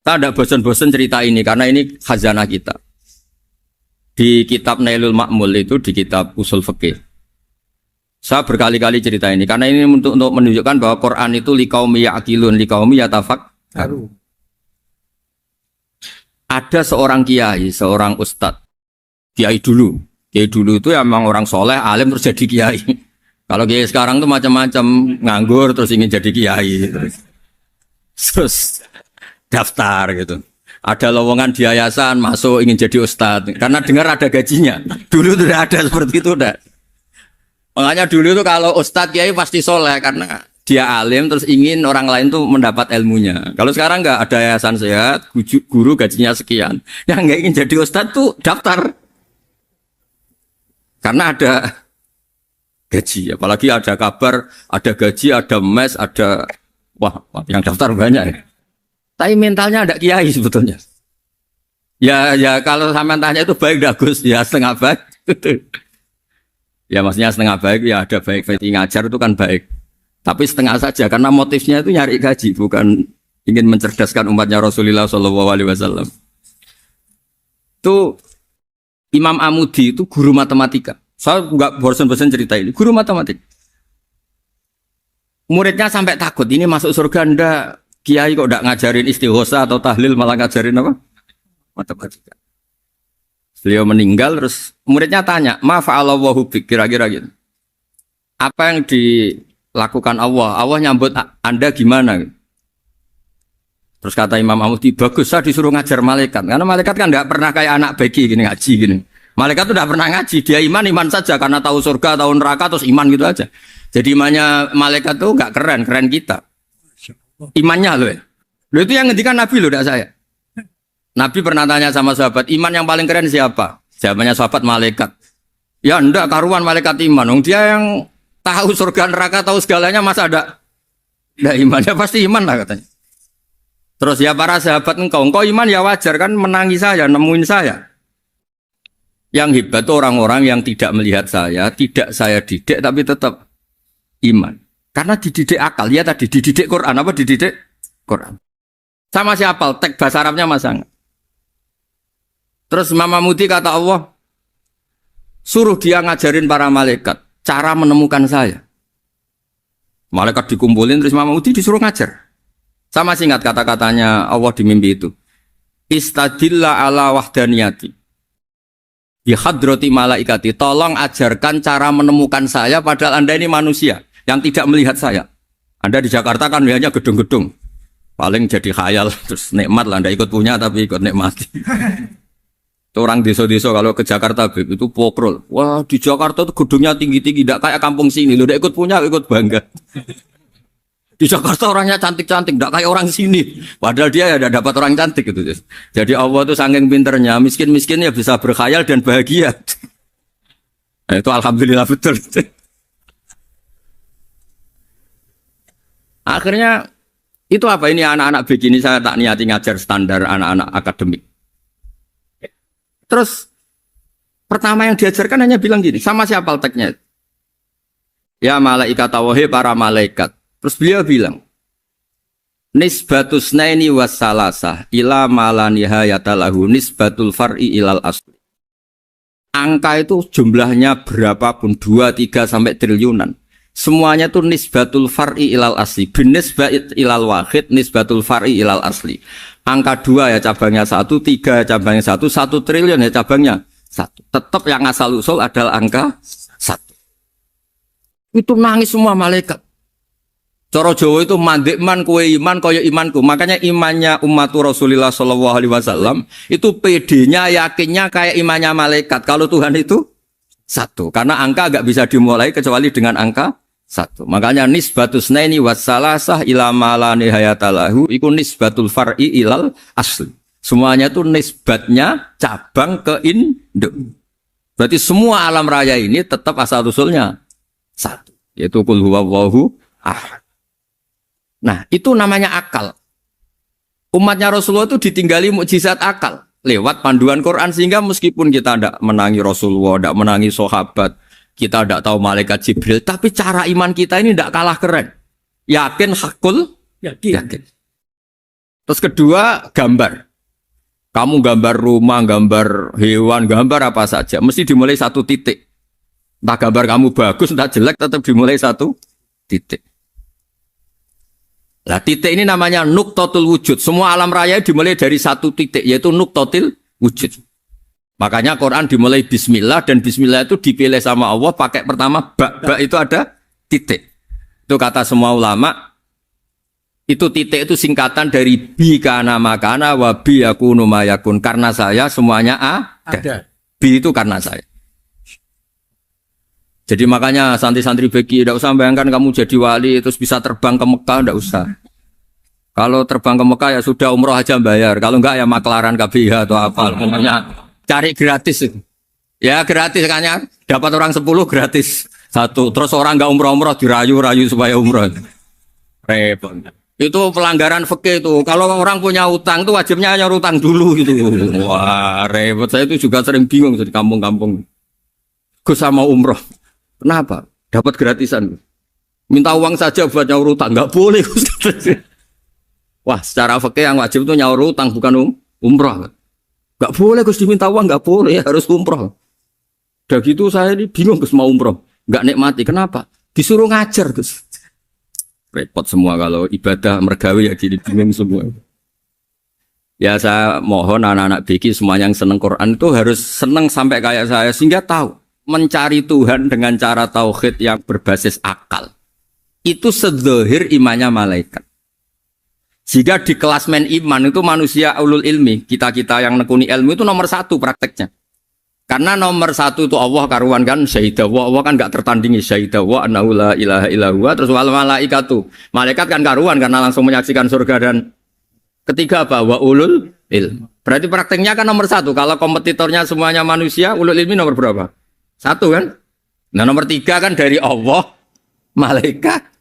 Tak ada bosan-bosan cerita ini karena ini khazanah kita. Di kitab Nailul Ma'mul itu di kitab Usul Fiqih. Saya berkali-kali cerita ini karena ini untuk menunjukkan bahwa Quran itu liqaumi ya'qilun, liqaumi yatafakkarun. Ada seorang kiai, seorang ustadz, kiai dulu. Kiai dulu itu emang orang soleh, alim terus jadi kiai. Kalau kiai sekarang tuh macam-macam, nganggur terus ingin jadi kiai. Terus daftar gitu. Ada lowongan di yayasan masuk ingin jadi ustadz karena dengar ada gajinya. Dulu tidak ada seperti itu, udah. Makanya dulu tuh kalau ustadz kiai pasti soleh karena dia alim terus ingin orang lain tuh mendapat ilmunya. Kalau sekarang nggak ada yayasan sehat, guru gajinya sekian. Yang nggak ingin jadi ustadz tuh daftar karena ada gaji. Apalagi ada kabar, ada gaji, ada mes, ada wah yang daftar banyak ya. Tapi mentalnya ada kiai sebetulnya. Ya kalau sama tanya itu baik dah Gus, ya setengah baik. Ya maksudnya setengah baik ya ada baik ngajar itu kan baik. Tapi setengah saja karena motifnya itu nyari gaji, bukan ingin mencerdaskan umatnya Rasulullah SAW. Itu Imam Amudi itu guru matematika. Saya nggak bosan-bosan cerita ini. Guru matematika. Muridnya sampai takut ini masuk surga ndak. Kiai kok ndak ngajarin istighosa atau tahlil malah ngajarin apa? Matematika. Beliau meninggal terus muridnya tanya, "Ma fa'alallahu bik?" Kira-kira gitu. Apa yang dilakukan Allah? Allah nyambut Anda gimana? Terus kata Imam Amudi, "Bagus, saya disuruh ngajar malaikat." Karena malaikat kan enggak pernah kayak anak beki gini ngaji gini. Malaikat itu enggak pernah ngaji, dia iman saja karena tahu surga, tahu neraka terus iman gitu aja. Jadi imannya malaikat tuh enggak keren kita. Imannya loh ya. Loh itu yang ngendikan Nabi loh, tidak saya. Nabi pernah tanya sama sahabat, iman yang paling keren siapa? Jawabannya sahabat malaikat. Ya enggak, karuan malaikat iman. Dia yang tahu surga neraka, tahu segalanya, masa ada imannya? Pasti iman lah katanya. Terus ya para sahabat engkau iman ya wajar kan menangi saya, nemuin saya. Yang hebat itu orang-orang yang tidak melihat saya, tidak saya didik tapi tetap iman. Karena dididik akal, ya tadi dididik Quran, apa dididik Quran. Sama siapa? Teks bahasa Arabnya masang. Terus Imam Amudi kata Allah, suruh dia ngajarin para malaikat cara menemukan saya. Malaikat dikumpulin terus Imam Amudi disuruh ngajar. Sama singkat kata-katanya Allah di mimpi itu. Istadilla ala wahdaniyati. Di hadrati malaikati, tolong ajarkan cara menemukan saya padahal Anda ini manusia yang tidak melihat saya. Anda di Jakarta kan melihatnya gedung-gedung. Paling jadi khayal terus nikmat lah, Anda ikut punya tapi ikut nikmati. Orang desa-desa kalau ke Jakarta itu pokrol. Wah di Jakarta itu gedungnya tinggi-tinggi, tidak kayak kampung sini. Lu udah ikut punya, ikut bangga. Di Jakarta orangnya cantik-cantik, tidak kayak orang sini. Padahal dia ya dapat orang cantik gitu. Jadi Allah tuh saking pinternya, miskin-miskin ya bisa berkhayal dan bahagia. Nah, itu alhamdulillah betul. Akhirnya itu apa ini anak-anak begini saya tak niati ngajar standar anak-anak akademik. Terus pertama yang diajarkan hanya bilang gini, sama siapa teknya? Ya malaikat wahi para malaikat. Terus beliau bilang, nisbatus naini wassalasah ila malanihayatalahu nisbatul far'i ilal asli. Angka itu jumlahnya berapapun 2, 3 sampai triliunan. Semuanya itu nisbatul far'i ilal asli. Binisbat ilal wahid nisbatul far'i ilal asli. Angka 2 ya cabangnya 1, 3 cabangnya 1, 1 triliun ya cabangnya 1. Tetap yang asal usul adalah angka 1. Itu nangis semua malaikat. Cara Jawa itu mandek man kue iman kaya imanku. Makanya imannya umatur Rasulullah SAW itu PD-nya yakinnya kayak imannya malaikat. Kalau Tuhan itu 1. Karena angka agak bisa dimulai kecuali dengan angka 1. Makanya nisbatus naini wassalasah ila ma la nihayata lahu iku nisbatul far'i ilal asli. Semuanya itu nisbatnya cabang ke induk. Berarti semua alam raya ini tetap asal usulnya 1, yaitu qul huwallahu ahad. Nah, itu namanya akal. Umatnya Rasulullah itu ditinggali mukjizat akal lewat panduan Quran sehingga meskipun kita tidak menangi Rasulullah, tidak menangi sahabat, kita tidak tahu malaikat Jibril, tapi cara iman kita ini tidak kalah keren. Yakin hakul yakin. Terus kedua, gambar. Kamu gambar rumah, gambar hewan, gambar apa saja, mesti dimulai satu titik. Entah gambar kamu bagus, entah jelek, tetap dimulai satu titik. Nah, titik ini namanya nuqtatul wujud. Semua alam raya dimulai dari satu titik, yaitu nuqtatul wujud. Makanya Quran dimulai bismillah, dan bismillah itu dipilih sama Allah pakai pertama ba itu ada titik. Itu kata semua ulama. Itu titik itu singkatan dari bi kana makana wa bi yakunu mayakun. Karena saya semuanya ada. Bi itu karena saya. Jadi makanya santri-santri beki tidak usah bayangkan kamu jadi wali terus bisa terbang ke Mekah, tidak usah. Kalau terbang ke Mekah ya sudah umroh aja bayar. Kalau enggak ya maklaran KBH atau apa. Pokoknya cari gratis. Ya gratis kan ya. Dapat orang 10 gratis. Satu. Terus orang enggak umroh-umroh dirayu-rayu supaya umroh. Repot. Itu pelanggaran fikih itu. Kalau orang punya utang itu wajibnya nyaur utang dulu gitu. Wah, repot. Saya itu juga sering bingung di kampung-kampung. Gus sama umroh. Kenapa? Dapat gratisan. Minta uang saja buat nyaur utang, enggak boleh. Wah, secara fikih yang wajib itu nyaur utang bukan umroh. Enggak boleh Gus diminta uang, enggak boleh, harus umroh. Udah gitu saya ini bingung Gus mau umroh, enggak nikmati. Kenapa? Disuruh ngajar Gus. Repot semua kalau ibadah mergawe ya jadi bingung semua. Ya saya mohon anak-anak BK semua yang seneng Quran itu harus seneng sampai kayak saya sehingga tahu mencari Tuhan dengan cara tauhid yang berbasis akal. Itu sedzahir imannya malaikat. Jika di klasmen iman itu manusia ulul ilmi, kita-kita yang nekuni ilmu itu nomor 1 prakteknya. Karena nomor 1 itu Allah karuan kan syahidah wa, Allah kan enggak tertandingi syahidah wa annahu la ilaha illallah. Terus wal malaikatu, malaikat kan karuan karena langsung menyaksikan surga. Dan ketiga apa? Wa ulul ilm. Berarti prakteknya kan nomor 1. Kalau kompetitornya semuanya manusia, ulul ilmi nomor berapa? 1 kan? Nah nomor 3 kan dari Allah, malaikat,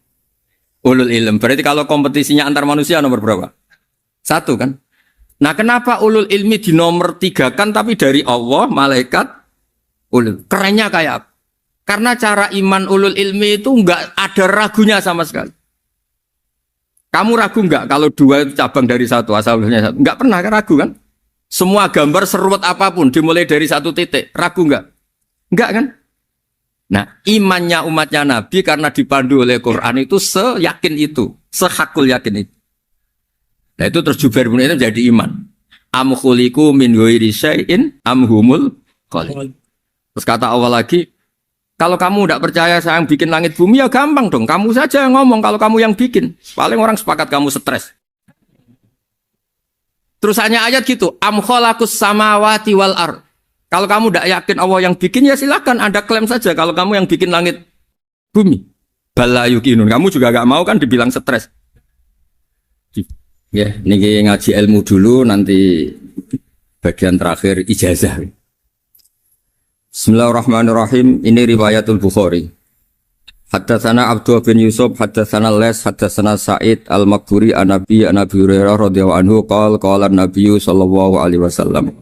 ulul ilm. Berarti kalau kompetisinya antar manusia nomor berapa? 1 kan? Nah kenapa ulul ilmi di nomor 3 kan tapi dari Allah, malaikat, ulul. Kerennya kayak apa? Karena cara iman ulul ilmi itu enggak ada ragunya sama sekali. Kamu ragu enggak kalau 2 itu cabang dari 1, asalnya 1? Enggak pernah ragu kan? Semua gambar seruat apapun dimulai dari 1 titik, ragu enggak? Enggak kan? Nah imannya umatnya Nabi karena dipandu oleh Quran itu seyakin itu, sehakul yakin itu. Nah itu terus Jubair bin itu jadi iman. Am khuliqu min ghairi syai'in am humul khaliq. Terus kata Allah lagi, kalau kamu tidak percaya saya yang bikin langit bumi ya gampang dong. Kamu saja yang ngomong kalau kamu yang bikin. Paling orang sepakat kamu stres. Terus hanya ayat gitu, am khalaqus samawati wal ard. Kalau kamu tidak yakin Allah yang bikin ya silakan Anda klaim saja kalau kamu yang bikin langit bumi. Bala yuqinun. Kamu juga gak mau kan dibilang stres. Ya, ini ngaji ilmu dulu, nanti bagian terakhir ijazah. Bismillahirrahmanirrahim. Ini riwayatul Bukhari. Haddatsana Abdullah bin Yusuf, haddatsana Les, haddatsana Sa'id al-Maqburi an Nabi Hurairah radhiyallahu anhu qala Nabi sallallahu alaihi wasallam.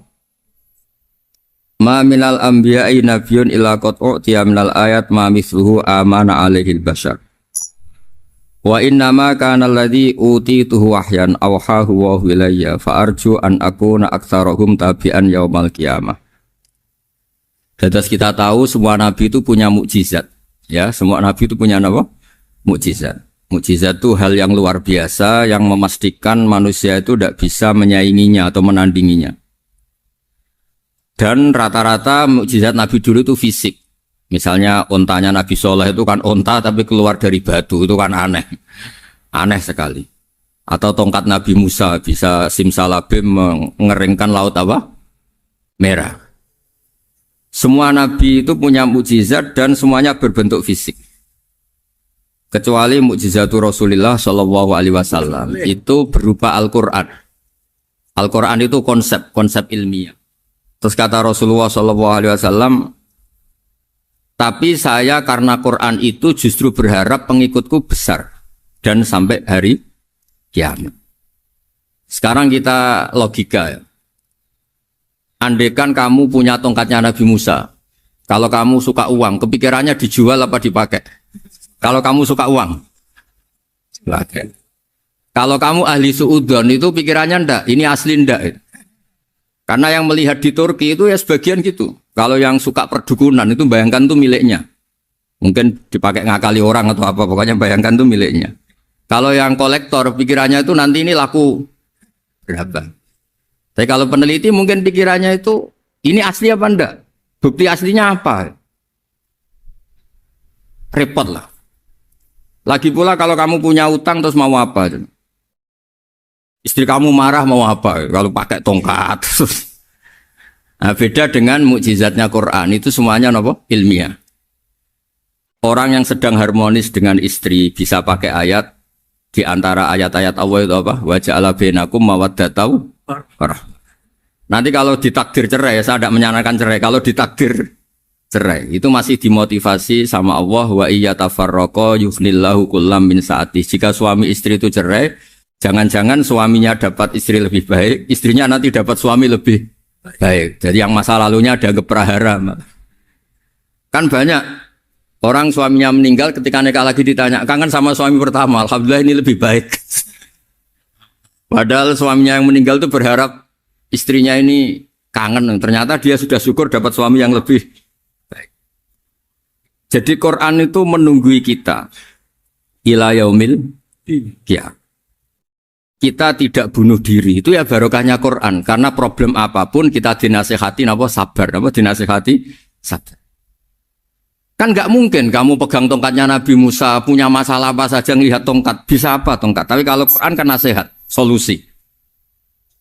Ma minal anbiya'i nabiyyun illa qad u'tiya minal ayat ma mithluhu amana alaihi al-bashar. Wa innama kana alladhi utituhu wahyan awhahu wa ilayya fa arju an akuna aktsarahum tabi'an yaumal qiyamah. Dados kita tahu semua nabi itu punya mukjizat. Ya, semua nabi itu punya apa? Mukjizat. Mukjizat itu hal yang luar biasa yang memastikan manusia itu tidak bisa menyainginya atau menandinginya. Dan rata-rata mukjizat nabi dulu itu fisik. Misalnya ontanya Nabi Soleh itu kan onta tapi keluar dari batu, itu kan aneh. Aneh sekali. Atau tongkat Nabi Musa bisa simsalabim mengeringkan laut apa? Merah. Semua Nabi itu punya mukjizat dan semuanya berbentuk fisik. Kecuali mukjizatul Rasulullah Shallallahu Alaihi Wasallam itu berupa Al-Quran. Al-Quran itu konsep ilmiah. Terus kata Rasulullah Shallallahu Alaihi Wasallam, tapi saya karena Quran itu justru berharap pengikutku besar dan sampai hari kiamat. Sekarang kita logika ya. Andaikan kamu punya tongkatnya Nabi Musa, kalau kamu suka uang, kepikirannya dijual apa dipakai? Kalau kamu suka uang, pakai. Kalau kamu ahli suudzon itu pikirannya ndak, ini asli ndak. Karena yang melihat di Turki itu ya sebagian gitu. Kalau yang suka perdukunan itu bayangkan tuh miliknya. Mungkin dipakai ngakali orang atau apa, pokoknya bayangkan tuh miliknya. Kalau yang kolektor pikirannya itu nanti ini laku berapa. Tapi kalau peneliti mungkin pikirannya itu ini asli apa ndak? Bukti aslinya apa? Repot lah. Lagi pula kalau kamu punya utang terus mau apa? Istri kamu marah mau apa? Kalau pakai tongkat. Nah, beda dengan mukjizatnya Quran itu semuanya apa? Ilmiah. Orang yang sedang harmonis dengan istri bisa pakai ayat di antara ayat-ayat Allah itu apa? Wa ja'ala bainakum mawaddatan warahmah. Nanti kalau ditakdir cerai, saya tidak menyarankan cerai. Kalau ditakdir cerai, itu masih dimotivasi sama Allah wa iyyatafarraqa yughnillahu kullam min sa'ati. Jika suami istri itu cerai, jangan-jangan suaminya dapat istri lebih baik, istrinya nanti dapat suami lebih baik. Jadi yang masa lalunya ada keprahara. Kan banyak orang suaminya meninggal ketika nikah lagi ditanya, kangen sama suami pertama, alhamdulillah ini lebih baik. Padahal suaminya yang meninggal itu berharap istrinya ini kangen, ternyata dia sudah syukur dapat suami yang lebih baik. Jadi Quran itu menunggui kita ila yaumil qiyamah. Kita tidak bunuh diri, itu ya barokahnya Quran. Karena problem apapun kita dinasihati apa sabar, apa dinasihati sabar. Kan nggak mungkin kamu pegang tongkatnya Nabi Musa, punya masalah apa saja ngelihat tongkat, bisa apa tongkat. Tapi kalau Quran kan nasihat, solusi.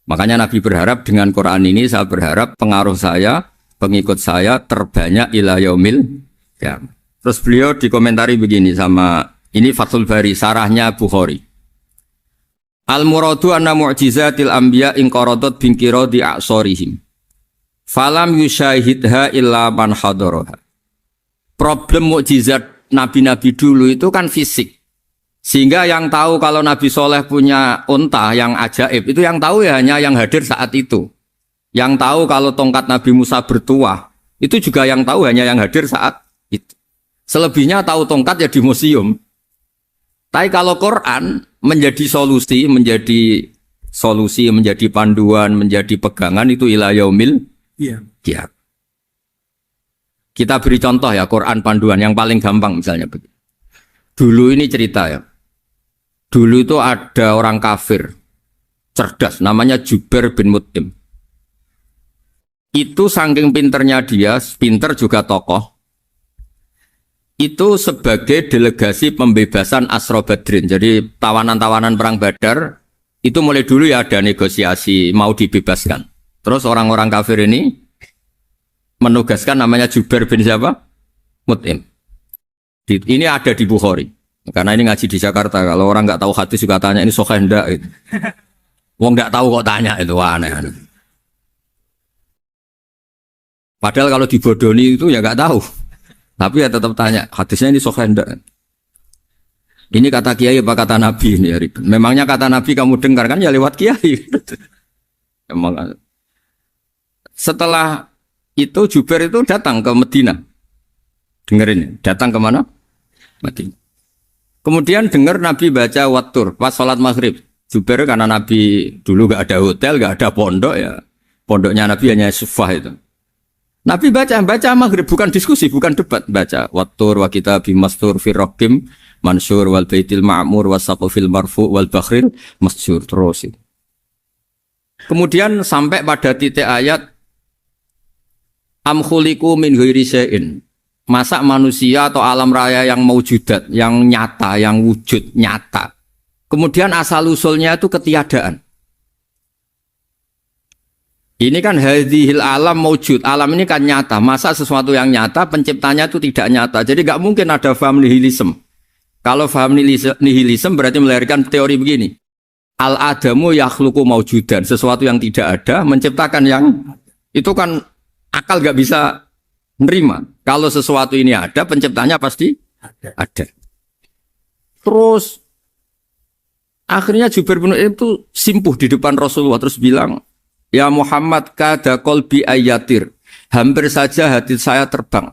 Makanya Nabi berharap dengan Quran ini, saya berharap pengaruh saya, pengikut saya terbanyak ila yaumil qiyamah. Terus beliau dikomentari begini sama, ini Fathul Bari, sarahnya Bukhari. Al-muradu anna mu'jizatil anbiya inqaradat binqiradi a'sorihim. Falam yusyahidha illa man hadaraha. Problem mukjizat nabi-nabi dulu itu kan fisik. Sehingga yang tahu kalau Nabi Soleh punya unta yang ajaib, itu yang tahu ya hanya yang hadir saat itu. Yang tahu kalau tongkat Nabi Musa bertuah, itu juga yang tahu hanya yang hadir saat itu. Selebihnya tahu tongkat ya di museum. Tapi kalau Quran menjadi solusi, menjadi panduan, menjadi pegangan itu ila yaumil qiyamah. Kita beri contoh ya Quran panduan yang paling gampang misalnya begini. Dulu ini cerita ya. Dulu itu ada orang kafir cerdas namanya Jubair bin Mut'im. Itu saking pinternya dia, pinter juga tokoh. Itu sebagai delegasi pembebasan Asra Badrin. Jadi tawanan-tawanan perang Badar itu mulai dulu ya ada negosiasi mau dibebaskan. Terus orang-orang kafir ini menugaskan namanya Jubair bin siapa? Mut'im. Ini ada di Bukhari. Karena ini ngaji di Jakarta. Kalau orang nggak tahu hadis juga tanya ini sahih enggak gitu. Wong nggak tahu kok tanya itu aneh. Padahal kalau dibodoni itu ya nggak tahu. Tapi ya tetap tanya, hadisnya ini sahih enggak? Ini kata kiai apa kata nabi ini ya ribet. Memangnya kata nabi kamu dengar kan ya lewat kiai. Emang. Setelah itu Jubair itu datang ke Medina. Dengerin, datang ke mana? Medina. Kemudian dengar Nabi baca Wattur pas sholat maghrib. Jubair karena Nabi dulu gak ada hotel, gak ada pondok ya. Pondoknya Nabi hanya sufah itu. Nabi baca maghrib, bukan diskusi, bukan debat, baca Wattur wa kitabim mastur firrokim mansur wal baitil ma'mur wasaqufil marfu wal bakhril masjur terus. Kemudian sampai pada titik ayat am khuliqu min ghairi syai'in. Masa manusia atau alam raya yang maujudat, yang nyata, yang wujud nyata. Kemudian asal usulnya itu ketiadaan. Ini kan hadhil alam maujud, alam ini kan nyata. Masa sesuatu yang nyata penciptanya itu tidak nyata. Jadi nggak mungkin ada faham nihilisme. Kalau faham nihilisme berarti melahirkan teori begini. Al-adamu yakhluqu maujudan, sesuatu yang tidak ada menciptakan yang itu kan akal nggak bisa menerima. Kalau sesuatu ini ada, penciptanya pasti ada. Terus akhirnya Jubair bin Mut'im itu simpuh di depan Rasulullah terus bilang, ya Muhammad kada qalbi ayatir, hampir saja hati saya terbang.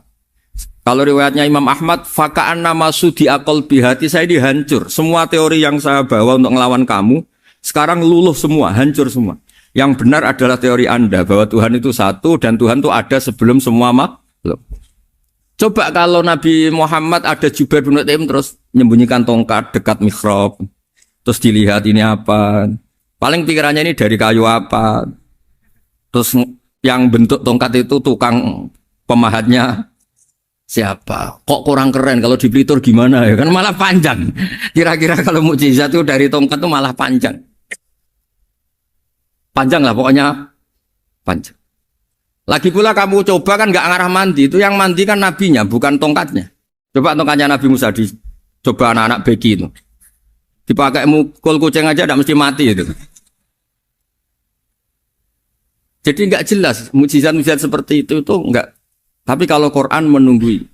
Kalau riwayatnya Imam Ahmad, faka'anna masudi akal bihati, saya dihancur. Semua teori yang saya bawa untuk ngelawan kamu, sekarang luluh semua, hancur semua. Yang benar adalah teori Anda, bahwa Tuhan itu satu, dan Tuhan itu ada sebelum semua makhluk. Coba kalau Nabi Muhammad ada Jubair bin Mut'im terus menyembunyikan tongkat dekat mihrab, terus dilihat ini apa, paling pikirannya ini dari kayu apa, terus yang bentuk tongkat itu tukang pemahatnya siapa? Kok kurang keren kalau di Blitar gimana ya? Kan malah panjang. Kira-kira kalau mukjizat itu dari tongkat itu malah panjang. Panjang lah pokoknya panjang. Lagi pula kamu coba kan nggak ngarah mandi, itu yang mandi kan nabinya bukan tongkatnya. Coba tongkatnya Nabi Musa coba anak-anak beki itu. Dipakai mukul kucing aja tidak mesti mati itu. Jadi nggak jelas mukjizat-mukjizat seperti itu nggak. Tapi kalau Quran menunggui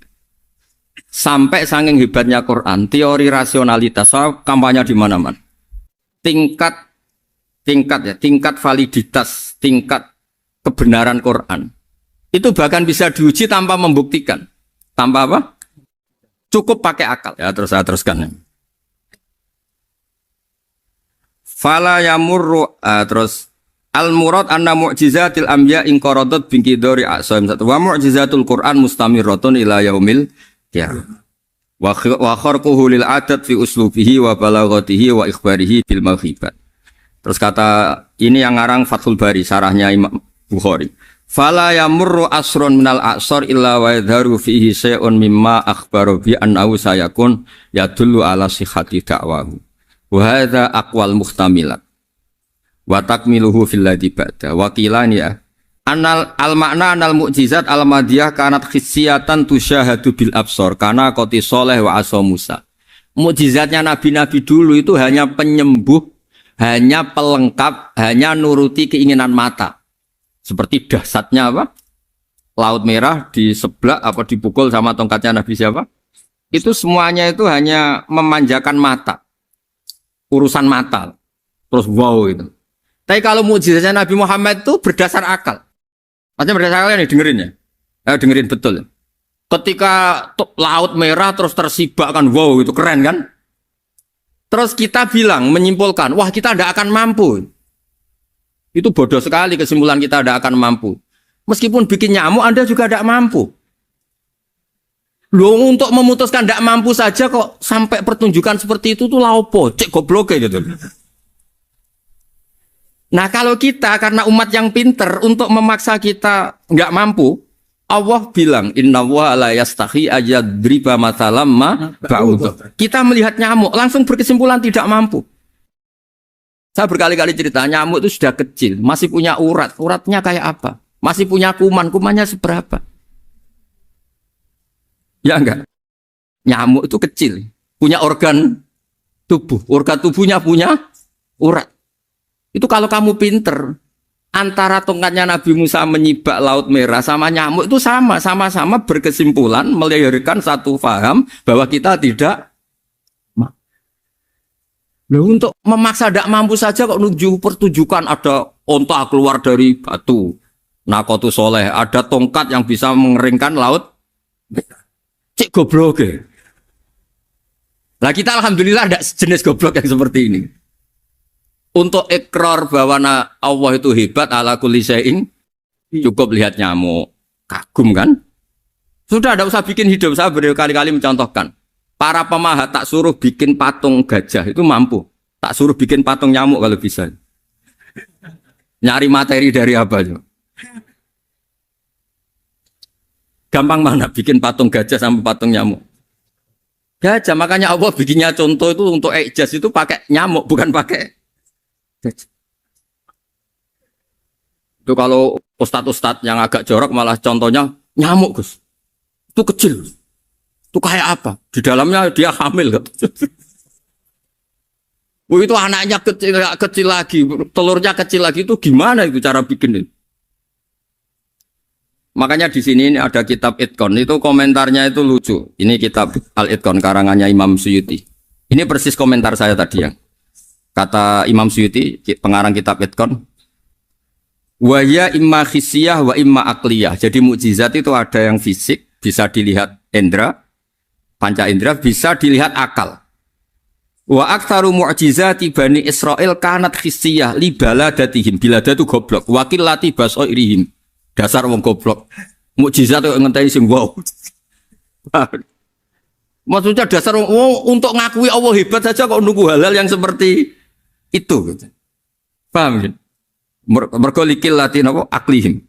sampai saking hebatnya Quran, teori rasionalitas, soal kampanye di mana-mana. Tingkat validitas, tingkat kebenaran Quran. Itu bahkan bisa diuji tanpa membuktikan. Tanpa apa? Cukup pakai akal. Ya, terus saya teruskan. Fala yamurru terus al-murad anna mu'jizatil anbiya in qaradat bin qidari asaim wa mu'jizatul Qur'an mustamirratun ila yaumil qiyamah. Wa kharquhu lil adat fi uslubihi wa balaghatihi wa ikhbarihi bil maghibat. Terus kata ini yang ngarang Fathul Bari sarahnya Imam Bukhari. Fala yamurru asrun minal a'sar illa wa yadharu fihi syai'un mimma akhbaru bi annahu sayakun yadullu ala sihhati da'wahu. Wa hadza aqwal muhtamilat. Wa takmiluhu fil ladzi ba'da. Wa qilan ya. Anal al-makna anal mu'jizat al-madiyah kanat khissiyatan tusyahadu bil absar kana qati Shalih wa asa Musa. Mukjizatnya nabi-nabi dulu itu hanya penyembuh, hanya pelengkap, hanya nuruti keinginan mata. Seperti dahsyatnya apa? Laut Merah di sebelah apa dipukul sama tongkatnya Nabi siapa? Itu semuanya itu hanya memanjakan mata. Urusan mata. Terus wow itu. Tapi kalau mukjizatnya Nabi Muhammad itu berdasar akal. Maksudnya berdasar akal nih dengerin ya. Dengerin betul. Ketika Laut Merah terus tersibak kan wow itu keren kan? Terus kita bilang menyimpulkan, wah kita tidak akan mampu. Itu bodoh sekali kesimpulan kita tidak akan mampu. Meskipun bikin nyamuk Anda juga tidak mampu. Loh untuk memutuskan tidak mampu saja kok sampai pertunjukan seperti itu tuh laopo, cek goblok gitu. Nah kalau kita karena umat yang pinter untuk memaksa kita nggak mampu, Allah bilang Inna wa la yastahi ayadriba mathalam ma ba'ud. Kita melihat nyamuk langsung berkesimpulan tidak mampu. Saya berkali-kali cerita nyamuk itu sudah kecil, masih punya urat, uratnya kayak apa? Masih punya kuman, kumannya seberapa? Ya enggak? Nyamuk itu kecil, punya organ tubuhnya punya urat. Itu kalau kamu pinter, antara tongkatnya Nabi Musa menyibak Laut Merah sama nyamuk itu sama-sama berkesimpulan melahirkan satu faham bahwa kita tidak Loh, untuk memaksa tidak mampu saja kok menuju pertunjukan ada onta keluar dari batu. Naqatu Shalih, ada tongkat yang bisa mengeringkan laut. Cek goblok ya. Lah kita alhamdulillah tidak sejenis goblok yang seperti ini. Untuk ikrar bahwa Allah itu hebat ala kulli syai'in, cukup lihat nyamuk. Kagum kan? Sudah tidak usah bikin hidup. Saya berkali-kali mencontohkan. Para pemahat tak suruh bikin patung gajah itu mampu. Tak suruh bikin patung nyamuk kalau bisa. Nyari materi dari apa? Gampang mana bikin patung gajah sama patung nyamuk? Gajah, makanya Allah bikinnya contoh itu untuk ijaz itu pakai nyamuk, bukan pakai gajah. Itu kalau ustadz-ustadz yang agak jorok malah contohnya nyamuk, Gus. Itu kecil. Itu kayak apa? Di dalamnya dia hamil. Itu anaknya kecil lagi, telurnya kecil lagi, itu gimana itu cara bikin itu? Makanya di sini ini ada kitab Itqan, itu komentarnya itu lucu. Ini kitab Al-Itqan karangannya Imam Suyuti. Ini persis komentar saya tadi ya. Kata Imam Suyuti, pengarang kitab Itqan, wa ya imma khissiyah wa imma aqliyah. Jadi mukjizat itu ada yang fisik, bisa dilihat indra, panca indra bisa dilihat akal. Wa aktsaru mu'jizati Bani Israil kanat khissiyah li baladatihim. Balada itu goblok. Wakil lati basairihim. Dasar wong goblok. Mukjizat kok ngenteni sing wow. Maksudnya dasar wong untuk ngakui Allah hebat saja kok nunggu halal yang seperti itu. Paham ya? Mergo likil lati napa aklihim.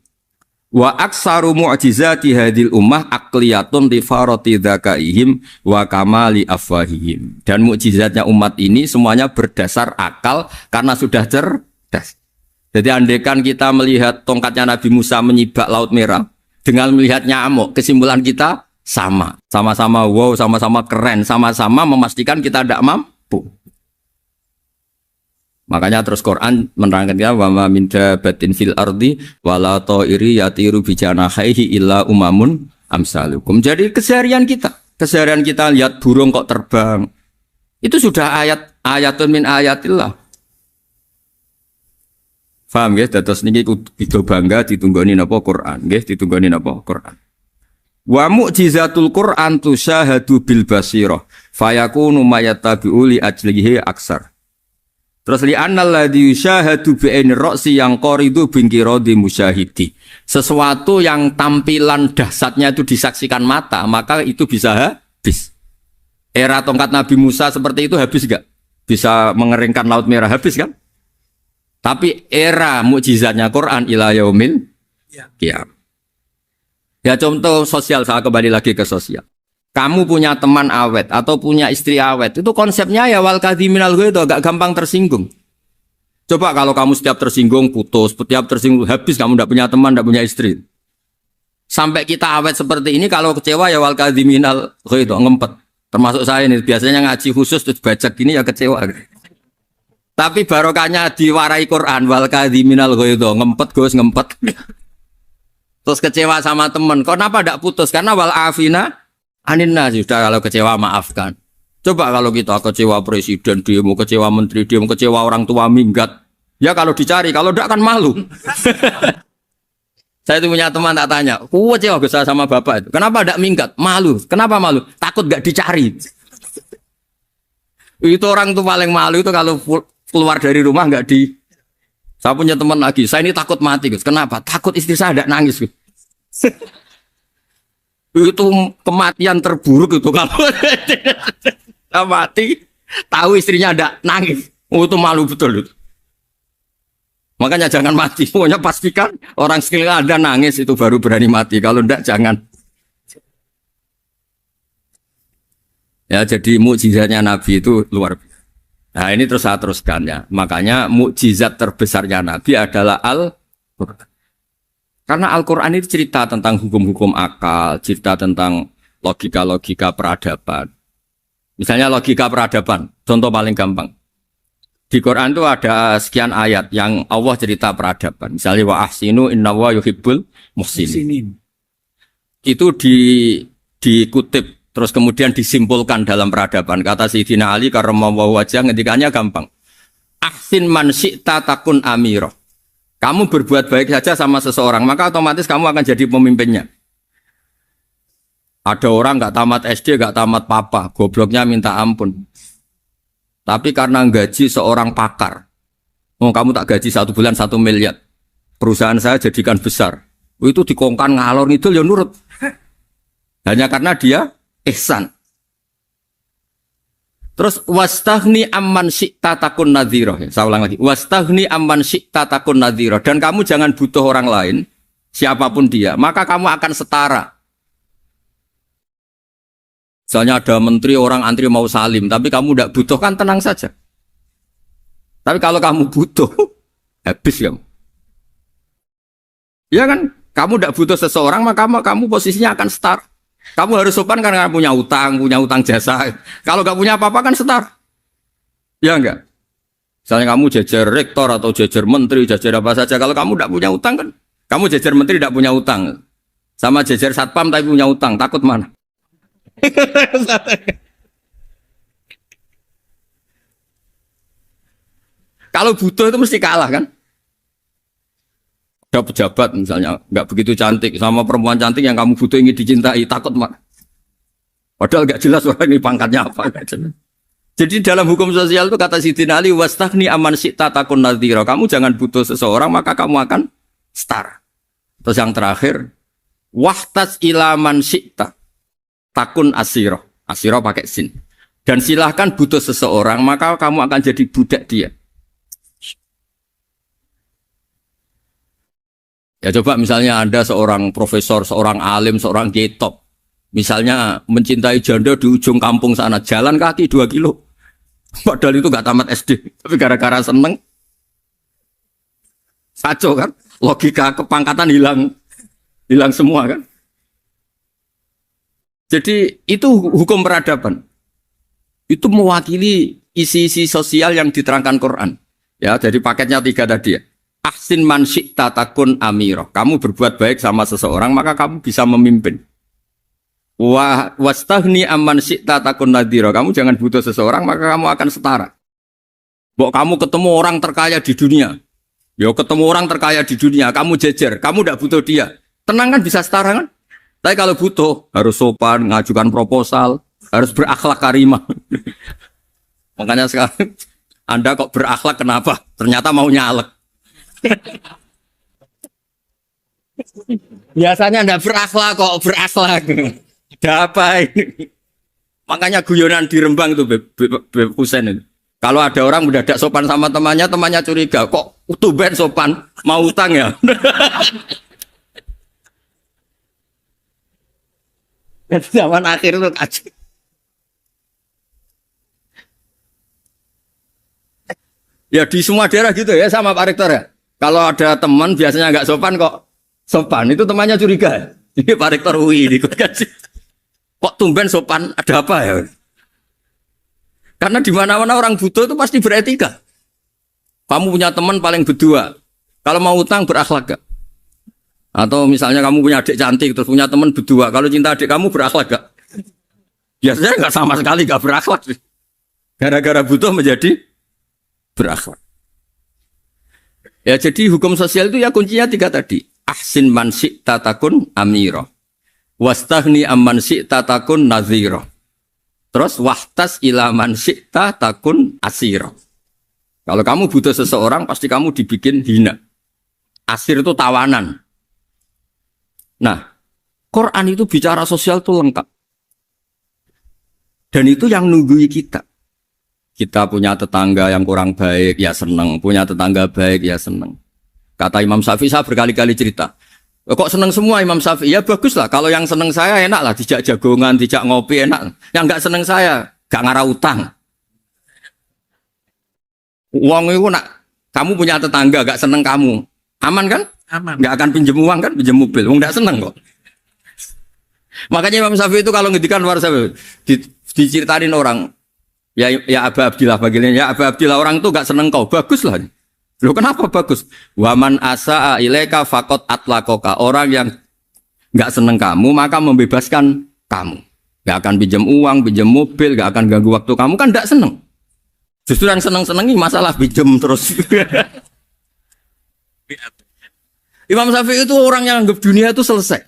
Wa aksaru mu'jizati hadil ummah aqliyatun li farati dzakaihim wa kamali afwahihim. Dan mukjizatnya umat ini semuanya berdasar akal karena sudah cerdas. Jadi andaikan kita melihat tongkatnya Nabi Musa menyibak Laut Merah dengan melihat nyamuk, kesimpulan kita sama. Sama-sama wow, sama-sama keren, sama-sama memastikan kita tidak mampu. Makanya terus Quran menerangkan kita wa ma min dabatin fil ardi wala ta'iri yatiru bi janahihi illa umamun amsalukum. Jadi keseharian kita lihat burung kok terbang. Itu sudah ayatun min ayatillah. Paham nggih? Dados niki kudu bangga ditunggoni napa Quran, nggih ditunggoni napa Quran. Wa mu'jizatul Quran tusyahadu bil basirah fayakunu mayattabi'u li ajlihi aksar. Terus li annal ladzi yusyahadu bi aini ra'si yang qaridu bingkiradi musyahidi. Sesuatu yang tampilan dahsyatnya itu disaksikan mata, maka itu bisa habis. Era tongkat Nabi Musa seperti itu habis enggak? Bisa mengeringkan Laut Merah habis kan? Tapi era mukjizatnya Quran ila yaumil qiyamah. Ya contoh sosial, saya kembali lagi ke sosial. Kamu punya teman awet atau punya istri awet, itu konsepnya ya wal kadhiminal ghaidh, agak gampang tersinggung. Coba kalau kamu setiap tersinggung putus, setiap tersinggung habis, kamu tidak punya teman, tidak punya istri. Sampai kita awet seperti ini, kalau kecewa ya wal kadhiminal ghaidh, ngempet. Termasuk saya ini, biasanya ngaji khusus terus baca gini ya kecewa. Tapi barokahnya diwarai Quran wal kadhiminal ghaidh, ngempet Gus, ngempet. Terus kecewa sama teman, kenapa tidak putus? Karena wal afina aninna, sudah kalau kecewa maafkan. Coba kalau kita kecewa presiden demo, kecewa menteri demo, kecewa orang tua minggat. Ya kalau dicari, kalau tidak kan malu. Saya itu punya teman tak tanya, kecewa besar sama bapak itu. Kenapa tidak minggat? Malu. Kenapa malu? Takut gak dicari. Itu orang tuh paling malu itu kalau keluar dari rumah nggak di. Saya punya teman lagi, saya ini takut mati Gus. Kenapa? Takut istri saya tidak nangis Gus. Itu kematian terburuk itu kalau mati tahu istrinya ada nangis, itu malu betul itu. Makanya jangan mati, pokoknya pastikan orang sekeliling ada nangis itu baru berani mati, kalau enggak jangan. Ya jadi mukjizatnya Nabi itu luar biasa. Nah ini terus saya teruskan ya, makanya mukjizat terbesarnya Nabi adalah Al-Quran. Karena Al-Quran itu cerita tentang hukum-hukum akal, cerita tentang logika-logika peradaban. Misalnya logika peradaban, contoh paling gampang. Di Quran itu ada sekian ayat yang Allah cerita peradaban. Misalnya wa ahsinu innallaha yuhibbul muhsinin. Itu dikutip, terus kemudian disimpulkan dalam peradaban. Kata Sayyidina Ali karramallahu wajhah, ngendikannya gampang. Ahsin man syi'ta takun amirah. Kamu berbuat baik saja sama seseorang, maka otomatis kamu akan jadi pemimpinnya. Ada orang nggak tamat SD, nggak tamat papa, gobloknya minta ampun. Tapi karena gaji seorang pakar, oh kamu tak gaji 1 bulan 1 miliar, perusahaan saya jadikan besar. Itu dikongkan ngalor ngidul ya nurut. Hanya karena dia ihsan. Terus wastaghni amman syi'ta takun nadhira. Saya ulang lagi. Wastaghni amman syi'ta takun nadhira. Dan kamu jangan butuh orang lain, siapapun dia, maka kamu akan setara. Misalnya ada menteri orang antri mau salim, tapi kamu tidak butuh, kan tenang saja. Tapi kalau kamu butuh, habis kamu. Ya kan? Kamu tidak butuh seseorang, maka kamu posisinya akan setara. Kamu harus sopan karena punya utang jasa. Kalau nggak punya apa-apa kan setar. Ya enggak? Misalnya kamu jajar rektor atau jajar menteri, jajar apa saja. Kalau kamu tidak punya utang kan, kamu jajar menteri tidak punya utang. Sama jajar satpam tapi punya utang, takut mana? Kalau butuh itu mesti kalah kan? Ada pejabat misalnya nggak begitu cantik sama perempuan cantik yang kamu butuh ingin dicintai, takut mak. Padahal gak jelas orang ini pangkatnya apa, gak jelas. Jadi dalam hukum sosial itu kata Sidin Ali, wastaghni aman syi'ta takun nadhira. Kamu jangan butuh seseorang maka kamu akan setara. Terus yang terakhir, wahtas ilaman syi'ta takun asiro. Asiro pakai sin. Dan silahkan butuh seseorang maka kamu akan jadi budak dia. Ya coba misalnya Anda seorang profesor, seorang alim, seorang kiai top. Misalnya mencintai janda di ujung kampung sana, jalan kaki 2 kilo. Padahal itu gak tamat SD, tapi gara-gara seneng, kacau kan? Logika kepangkatan hilang semua kan? Jadi itu hukum peradaban. Itu mewakili isi-isi sosial yang diterangkan Quran. Ya, jadi paketnya 3 tadi ya. Ahsin man syi'ta takun amiro. Kamu berbuat baik sama seseorang, maka kamu bisa memimpin. Wastaghni amman syi'ta takun nadhira. Kamu jangan butuh seseorang maka kamu akan setara. Mbok kamu ketemu orang terkaya di dunia. Yo ketemu orang terkaya di dunia, kamu jejer, kamu tidak butuh dia. Tenang kan bisa setara kan? Tapi kalau butuh harus sopan, ngajukan proposal, harus berakhlak karimah. Makanya sekarang Anda kok berakhlak kenapa? Ternyata mau nyalek. Biasanya Anda berakhlak kok berakhlak. Ada apa ini? Makanya guyonan di Rembang itu Beb Husen itu. Kalau ada orang mendadak sopan sama temannya curiga. Kok tumben sopan? Mau utang ya? Zaman akhir itu kacau. Ya di semua daerah gitu ya sama Pak Rektor ya. Kalau ada teman biasanya nggak sopan kok sopan. Itu temannya curiga. Ini Pak Rektor UI ikut kasih. Kok tumben sopan, ada apa ya? Karena di mana-mana orang butuh itu pasti beretika. Kamu punya teman paling berdua. Kalau mau utang berakhlak gak? Atau misalnya kamu punya adik cantik terus punya teman berdua. Kalau cinta adik kamu berakhlak gak? Biasanya nggak sama sekali gak berakhlak. Gara-gara butuh menjadi berakhlak. Ya jadi hukum sosial itu ya kuncinya 3 tadi. Ahsin man syi'ta takun amiro. Wastaghni amman syi'ta takun nadhira. Terus wahtas ila man syi'ta takun asira. Kalau kamu butuh seseorang pasti kamu dibikin hina. Asir itu tawanan. Nah, Quran itu bicara sosial itu lengkap. Dan itu yang nunggui kita. Kita punya tetangga yang kurang baik, ya seneng. Punya tetangga baik, ya seneng. Kata Imam Syafi'i, saya berkali-kali cerita. Kok seneng semua Imam Syafi'i? Ya bagus lah. Kalau yang seneng saya enak lah. Dijak jagongan, dijak ngopi enak. Yang nggak seneng saya, gak ngarah utang. Uang itu nak, kamu punya tetangga gak seneng kamu. Aman kan? Aman. Gak akan pinjem uang kan, pinjem mobil. Uang gak seneng kok. Makanya Imam Syafi'i itu kalau ngedikan luar Syafi'i, diceritain orang. Ya Aba Abdillah bagiannya. Ya Aba Abdillah orang itu gak seneng kau. Bagus lah. Loh kenapa bagus? Waman asa'a ilaika faqad atlaqaka. Orang yang enggak seneng kamu maka membebaskan kamu. Enggak akan pinjam uang, pinjam mobil, enggak akan ganggu waktu kamu kan enggak seneng. Justru yang seneng-senengi masalah pinjam terus. Imam Syafi'i itu orang yang anggap dunia itu selesai.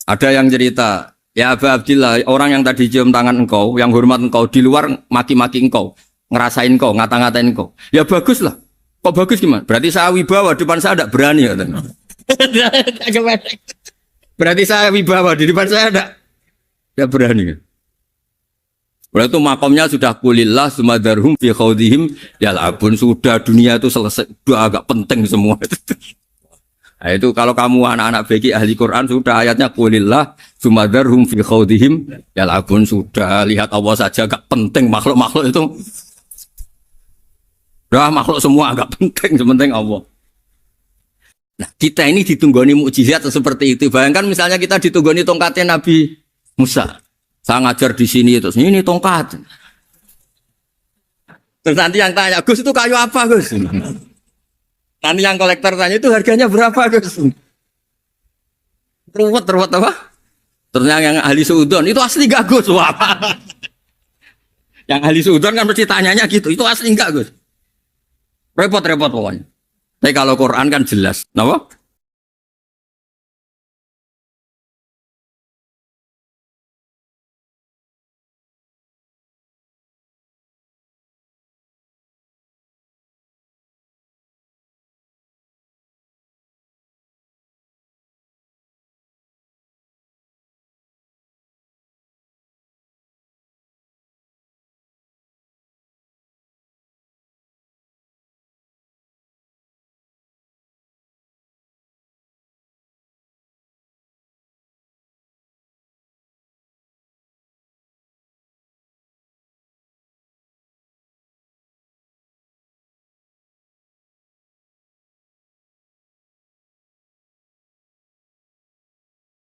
Ada yang cerita, ya Aba Abdillah, orang yang tadi cium tangan engkau, yang hormat engkau di luar maki-maki engkau, ngerasain engkau, ngata-ngatain engkau. Ya bagus lah. Kok bagus gimana? Berarti saya wibawa, depan saya tidak berani. Berarti saya wibawa, di depan saya tidak berani. Berarti itu makomnya sudah kulillah, sumadarhum fi khawdihim, ya labun, sudah dunia itu selesai, sudah agak penting semua. Nah, itu kalau kamu anak-anak beki ahli Quran, sudah ayatnya kulillah, sumadarhum fi khawdihim, ya labun, sudah lihat Allah saja agak penting, makhluk-makhluk itu. Dah makhluk semua agak penting, sepenting Allah. Nah, kita ini ditunggoni mukjizat seperti itu. Bayangkan misalnya kita ditunggoni tongkatnya Nabi Musa. Saya ngajar di sini terus ini tongkat. Terus nanti yang tanya, Gus itu kayu apa, Gus? Nanti yang kolektor tanya itu harganya berapa, Gus? Ruwet apa? Terus yang ahli suudon itu asli gak, Gus? Wah. Yang ahli suudon kan mesti tanyanya gitu. Itu asli enggak, Gus? Repot pokoknya. Tapi kalau Quran kan jelas, kenapa?